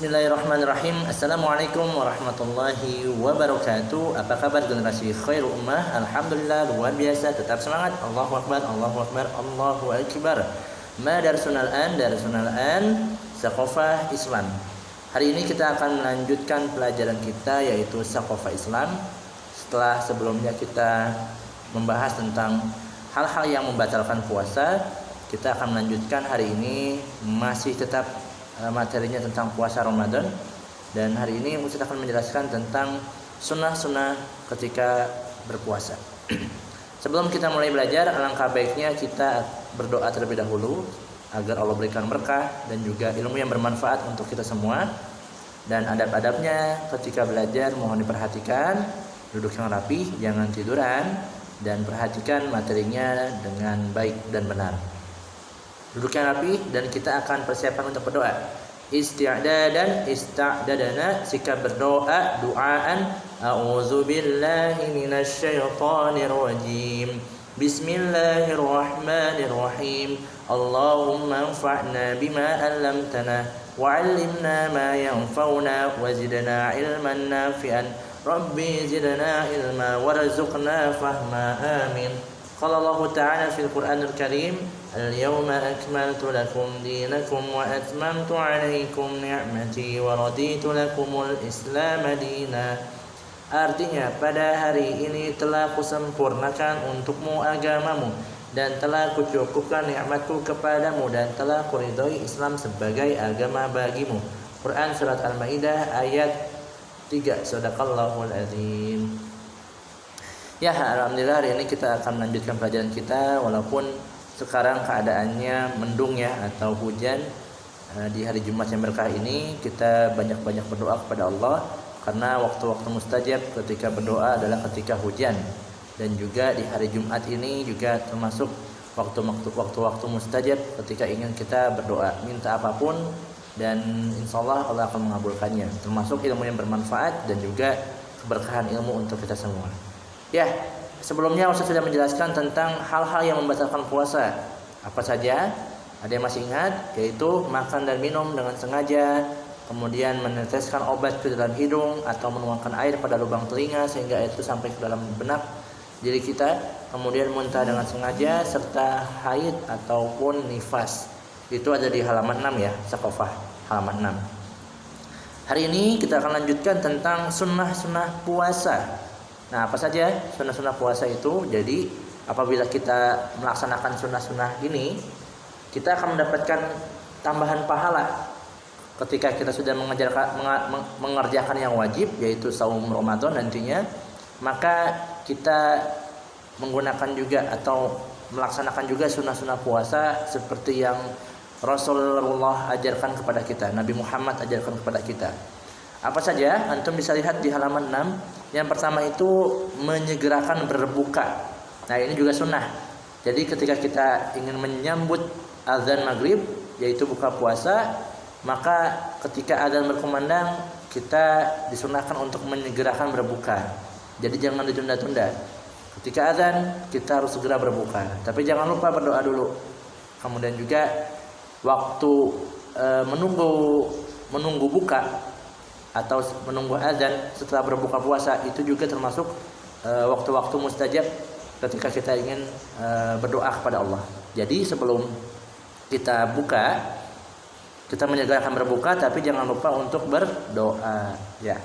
Bismillahirrahmanirrahim. Assalamualaikum warahmatullahi wabarakatuh. Apa kabar generasi Khairul Ummah? Alhamdulillah, luar biasa, tetap semangat. Allahu Akbar, Allahu Akbar, Allahu Akbar. Darsunal an Saqafah Islam. Hari ini kita akan melanjutkan pelajaran kita, yaitu Saqafah Islam. Setelah sebelumnya kita membahas tentang hal-hal yang membatalkan puasa, kita akan melanjutkan hari ini masih tetap materinya tentang puasa Ramadan, dan hari ini Ustaz akan menjelaskan tentang sunnah-sunnah ketika berpuasa. Sebelum kita mulai belajar, alangkah baiknya kita berdoa terlebih dahulu agar Allah berikan berkah dan juga ilmu yang bermanfaat untuk kita semua. Dan adab-adabnya ketika belajar mohon diperhatikan, duduk yang rapi, jangan tiduran, dan perhatikan materinya dengan baik dan benar. Duduk yang rapi, dan kita akan persiapan untuk berdoa. Ista'dadana, sikap berdoa, duaan. A'udzubillahi minasyaitonir rajim. Bismillahirrahmanirrahim. Allahumma anfa'na bima 'allamtana wa 'allimna ma yanfa'una wa zidna 'ilman nafi'an. Rabbi zidna ilma warzuqna fahma. Amin. Qala Allah Ta'ala fil Qur'anil Karim, al-yawma akmaltu lakum dinakum wa atmamtu 'alaikum ni'mati wa raditu lakumul Islam dina. Artinya, pada hari ini telah kusempurnakan untukmu agamamu dan telah kucukupkan nikmatku kepadamu dan telah kuridhoi Islam sebagai agama bagimu. Quran surat Al-Maidah ayat 3. Shadaqallahul azim. Ya, alhamdulillah hari ini kita akan melanjutkan pelajaran kita walaupun sekarang keadaannya mendung ya, atau hujan. Di hari Jumat yang berkah ini kita banyak-banyak berdoa kepada Allah, karena waktu-waktu mustajab ketika berdoa adalah ketika hujan. Dan juga di hari Jumat ini juga termasuk waktu-waktu mustajab ketika ingin kita berdoa, minta apapun, dan insyaallah Allah akan mengabulkannya, termasuk ilmu yang bermanfaat dan juga keberkahan ilmu untuk kita semua. Ya, sebelumnya Ustaz sudah menjelaskan tentang hal-hal yang membatalkan puasa. Apa saja? Ada yang masih ingat? Yaitu makan dan minum dengan sengaja, kemudian meneteskan obat ke dalam hidung atau menuangkan air pada lubang telinga sehingga itu sampai ke dalam benak diri kita, kemudian muntah dengan sengaja, serta haid ataupun nifas. Itu ada di halaman 6 ya, Saqafah halaman 6. Hari ini kita akan lanjutkan tentang sunnah-sunnah puasa. Nah, apa saja sunnah-sunnah puasa itu? Jadi, apabila kita melaksanakan sunnah-sunnah ini, kita akan mendapatkan tambahan pahala ketika kita sudah mengerjakan yang wajib, yaitu saum Ramadan nantinya. Maka kita menggunakan juga atau melaksanakan juga sunnah-sunnah puasa seperti yang Rasulullah ajarkan kepada kita, Nabi Muhammad ajarkan kepada kita. Apa saja? Antum bisa lihat di halaman 6. Yang pertama itu menyegerakan berbuka. Nah, ini juga sunnah. Jadi ketika kita ingin menyambut azan maghrib, yaitu buka puasa, maka ketika azan berkumandang kita disunahkan untuk menyegerakan berbuka. Jadi jangan ditunda-tunda. Ketika azan kita harus segera berbuka. Tapi jangan lupa berdoa dulu. Kemudian juga waktu menunggu buka atau menunggu azan setelah berbuka puasa itu juga termasuk waktu-waktu mustajab ketika kita ingin berdoa kepada Allah. Jadi sebelum kita buka, kita menyegerakan berbuka, tapi jangan lupa untuk berdoa ya.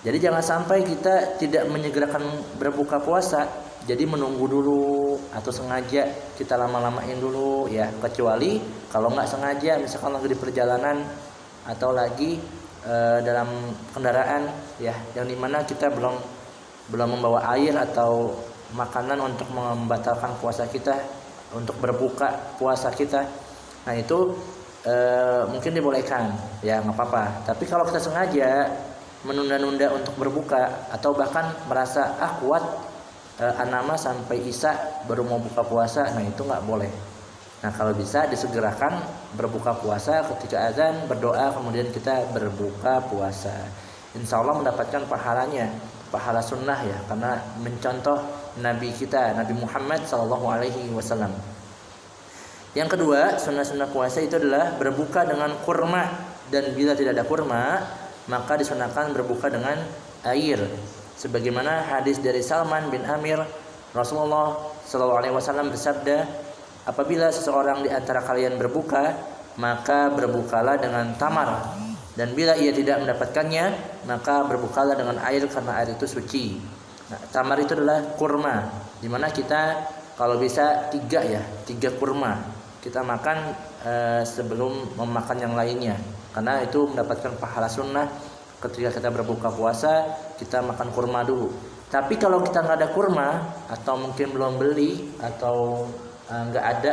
Jadi jangan sampai kita tidak menyegerakan berbuka puasa, jadi menunggu dulu atau sengaja kita lama-lamain dulu ya, kecuali kalau nggak sengaja, misalkan lagi di perjalanan atau lagi dalam kendaraan ya, yang dimana kita belum membawa air atau makanan untuk membatalkan puasa kita, untuk berbuka puasa kita. Nah itu mungkin dibolehkan ya, nggak apa-apa. Tapi kalau kita sengaja menunda-nunda untuk berbuka atau bahkan merasa kuat anama sampai isya baru mau buka puasa, nah itu nggak boleh. Nah, kalau bisa disegerakan berbuka puasa ketika azan, berdoa, kemudian kita berbuka puasa. Insya Allah mendapatkan pahalanya, pahala sunnah ya, karena mencontoh Nabi kita, Nabi Muhammad SAW. Yang kedua, sunnah-sunnah puasa itu adalah berbuka dengan kurma dan bila tidak ada kurma maka disunahkan berbuka dengan air. Sebagaimana hadis dari Salman bin Amir, Rasulullah SAW bersabda, apabila seseorang di antara kalian berbuka, maka berbukalah dengan tamar, dan bila ia tidak mendapatkannya, maka berbukalah dengan air karena air itu suci. Nah, tamar itu adalah kurma, dimana kita kalau bisa 3 kurma kita makan sebelum memakan yang lainnya, karena itu mendapatkan pahala sunnah. Ketika kita berbuka puasa, kita makan kurma dulu. Tapi kalau kita nggak ada kurma, atau mungkin belum beli, atau nggak ada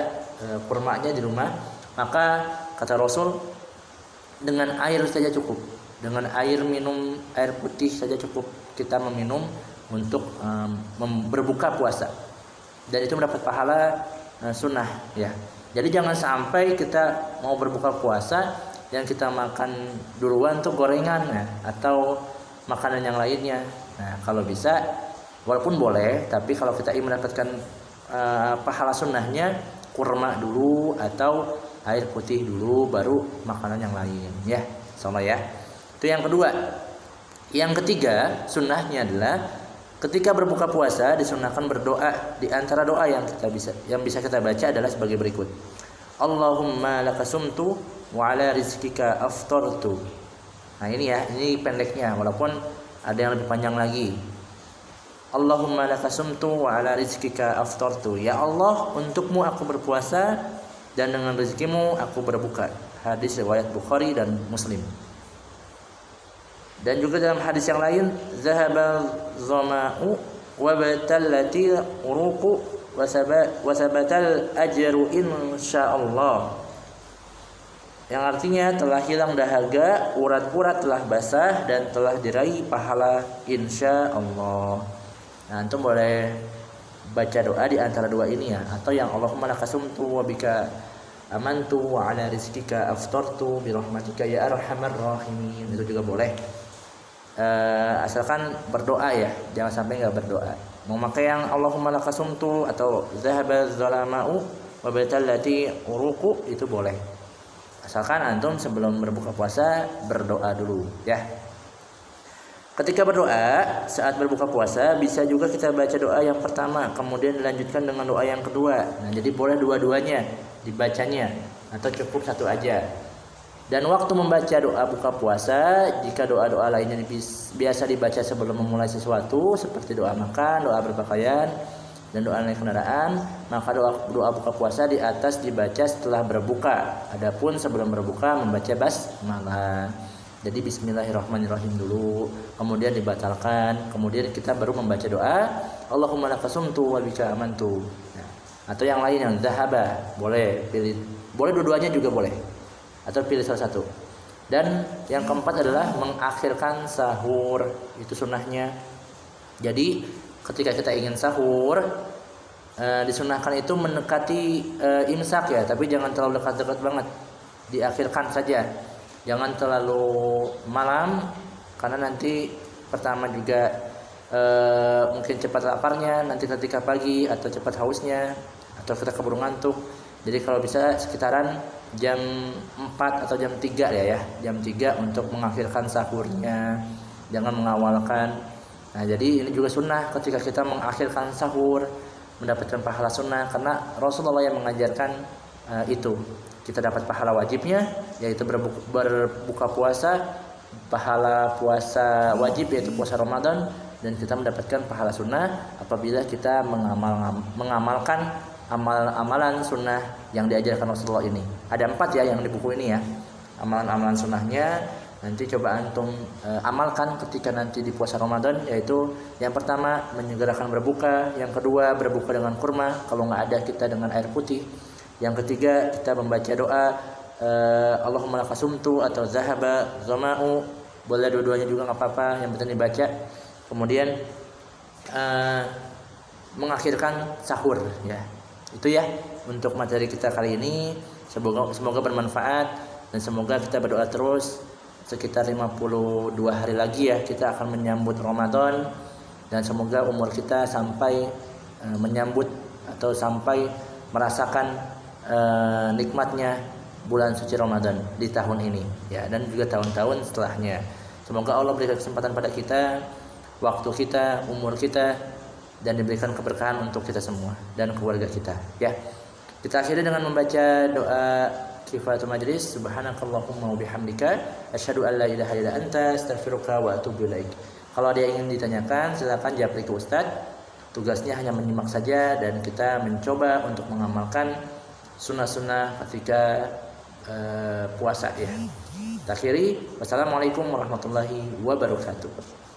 kurmanya di rumah, maka kata Rasul, dengan air saja cukup. Dengan air putih saja cukup kita meminum untuk berbuka puasa. Dan itu mendapat pahala sunnah ya. Jadi jangan sampai kita mau berbuka puasa yang kita makan duluan tuh gorengan ya, atau makanan yang lainnya. Nah, kalau bisa walaupun boleh, tapi kalau kita ingin mendapatkan pahala sunnahnya, kurma dulu atau air putih dulu baru makanan yang lain ya. Sama ya. Itu yang kedua. Yang ketiga, sunnahnya adalah ketika berbuka puasa disunahkan berdoa. Di antara doa yang bisa kita baca adalah sebagai berikut. Allahumma lakasumtu wa ala rizkika aftartu. Nah ini ya, ini pendeknya, walaupun ada yang lebih panjang lagi. Allahumma lakasumtu wa ala rizkika aftartu. Ya Allah, untukmu aku berpuasa dan dengan rezekimu aku berbuka. Hadis riwayat Bukhari dan Muslim. Dan juga dalam hadis yang lain, zahaba zama'u wa batallati uruqu wa sabatal ajru insyaallah. Yang artinya telah hilang dahaga, urat-urat telah basah dan telah diraih pahala insyaallah. Nah, antum boleh baca doa di antara dua ini ya, atau yang Allahumma lakasumtu wa bika amantu wa ala rizkika aftartu bi rahmatika ya arhamar rahimin. Itu juga boleh. Asalkan berdoa ya, jangan sampai enggak berdoa. Mau pakai yang Allahumma lakasumtu atau zahaba zalama'u wa batallati uruqu itu boleh. Asalkan antum sebelum berbuka puasa berdoa dulu ya. Ketika berdoa saat berbuka puasa bisa juga kita baca doa yang pertama kemudian dilanjutkan dengan doa yang kedua. Nah, jadi boleh dua-duanya dibacanya atau cukup satu aja. Dan waktu membaca doa buka puasa, jika doa-doa lainnya biasa dibaca sebelum memulai sesuatu seperti doa makan, doa berpakaian, dan doa naik kendaraan, maka doa buka puasa di atas dibaca setelah berbuka. Adapun sebelum berbuka membaca basmalah. Jadi bismillahirrahmanirrahim dulu, kemudian dibatalkan, kemudian kita baru membaca doa Allahumma lakasumtu wa bika amantu. Nah, atau yang lain yang zahaba, boleh pilih, boleh dua-duanya juga boleh. Atau pilih salah satu. Dan yang keempat adalah mengakhirkan sahur, itu sunnahnya. Jadi ketika kita ingin sahur, disunahkan itu mendekati imsak ya, tapi jangan terlalu dekat-dekat banget. Diakhirkan saja, jangan terlalu malam, karena nanti pertama juga mungkin cepat laparnya, nanti ketika pagi atau cepat hausnya, atau kita keburu ngantuk. Jadi kalau bisa sekitaran jam 4 atau jam 3 ya, jam 3 untuk mengakhirkan sahurnya, jangan mengawalkan. Nah, jadi ini juga sunnah ketika kita mengakhirkan sahur mendapatkan pahala sunnah, karena Rasulullah yang mengajarkan itu. Kita dapat pahala wajibnya yaitu berbuka puasa, pahala puasa wajib yaitu puasa Ramadan, dan kita mendapatkan pahala sunnah apabila kita mengamalkan amalan sunnah yang diajarkan Rasulullah ini. Ada 4 ya yang di buku ini ya, amalan-amalan sunnahnya. Nanti coba antum amalkan ketika nanti di puasa Ramadan, yaitu yang pertama menyegerakan berbuka, yang kedua berbuka dengan kurma, kalau nggak ada kita dengan air putih, yang ketiga kita membaca doa Allahumma lakasumtu atau zahaba zama'u, boleh dua-duanya juga nggak apa-apa, yang penting dibaca. Kemudian mengakhirkan sahur ya. Itu ya untuk materi kita kali ini. Semoga bermanfaat dan semoga kita berdoa terus. Sekitar 52 hari lagi ya kita akan menyambut Ramadan, dan semoga umur kita sampai menyambut atau sampai merasakan nikmatnya bulan suci Ramadan di tahun ini ya, dan juga tahun-tahun setelahnya. Semoga Allah berikan kesempatan pada kita, waktu kita, umur kita, dan diberikan keberkahan untuk kita semua dan keluarga kita ya. Kita akhiri dengan membaca doa kifatul majlis. Subhanakallahumma wa bihamdika asyhadu an la ilaha illa anta astaghfiruka wa atubu ilaik. Kalau ada yang ingin ditanyakan silakan japri ke Ustadz. Tugasnya hanya menyimak saja dan kita mencoba untuk mengamalkan sunnah-sunnah ketika puasa ya. Akhiri, wassalamualaikum warahmatullahi wabarakatuh.